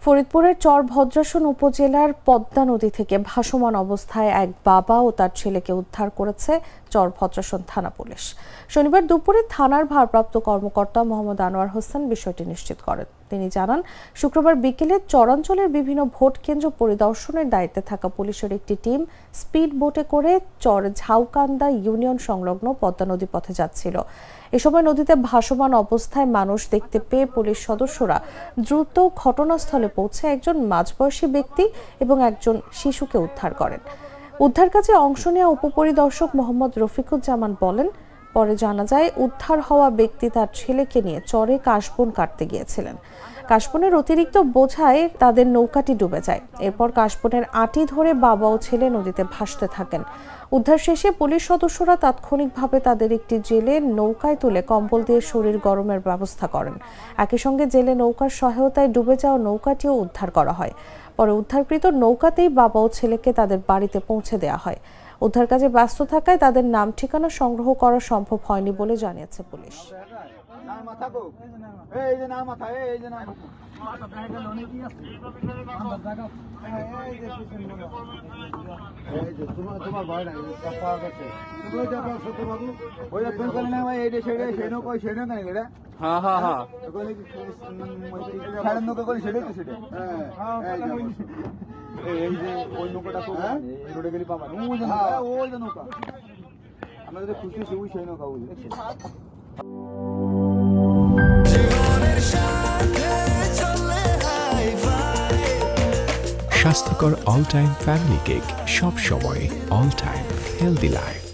ফরিদপুরের চরভদ্রাসন উপজেলার পদ্মা নদী থেকে ভাসমান অবস্থায় এক বাবা ও তার ছেলেকে উদ্ধার করেছে চরভদ্রাসন থানা পুলিশ। শনিবার দুপুরে থানার ভারপ্রাপ্ত কর্মকর্তা মোহাম্মদ আনোয়ার হোসেন বিষয়টি নিশ্চিত করেন। তিনি জানান, শুক্রবার বিকেলে চরাঞ্চলের বিভিন্ন ভোট কেন্দ্র পরিদর্শনের দায়িত্বে থাকা পুলিশের একটি টিম স্পিড বোটে করে চর ঝাউকান্দা ইউনিয়ন সংলগ্ন পদ্মা নদী পথে যাচ্ছিল। এ সময় নদীতে ভাসমান অবস্থায় মানুষ দেখতে পেয়ে পুলিশ সদস্যরা দ্রুত ঘটনাস্থলে পৌঁছে একজন মাঝবয়সী ব্যক্তি এবং একজন শিশুকে উদ্ধার করেন। উদ্ধার কাজে অংশ নেওয়া উপপরিদর্শক মোহাম্মদ রফিকুজ্জামান বলেন, পরে জানা যায় উদ্ধার হওয়া ব্যক্তি তার ছেলেকে নিয়ে চরে কাশবন কাটতে গিয়েছিলেন। কাশবনের অতিরিক্ত বোঝায় তাদের নৌকাটি ডুবে যায়। এরপর কাশবনের আঁটি ধরে বাবা ও ছেলে নদীতে ভাসতে থাকেন। উদ্ধার শেষে পুলিশ সদস্যরা তাৎক্ষণিকভাবে তাদের একটি জেলে নৌকায় তুলে কম্বল দিয়ে শরীর গরমের ব্যবস্থা করেন। একই সঙ্গে জেলে নৌকার সহায়তায় ডুবে যাওয়া নৌকাটিও উদ্ধার করা হয়। পরে উদ্ধারকৃত নৌকাতেই বাবা ও ছেলেকে তাদের বাড়িতে পৌঁছে দেওয়া হয়। উদ্ধার কাজে ব্যস্ত থাকায় তাদের নাম ঠিকানা সংগ্রহ করা সম্ভব হয়নি বলে জানিয়েছে পুলিশ। এই যে ওই নৌকাটা রোডে গেলে পাবা ওই যে নৌকা আমরা যেটা খুঁজতেছি ওই সেই নৌকা বুঝলি। স্বাস্থ্যকর অল টাইম ফ্যামিলি কেক, সব সময় অল টাইম হেলদি লাইফ।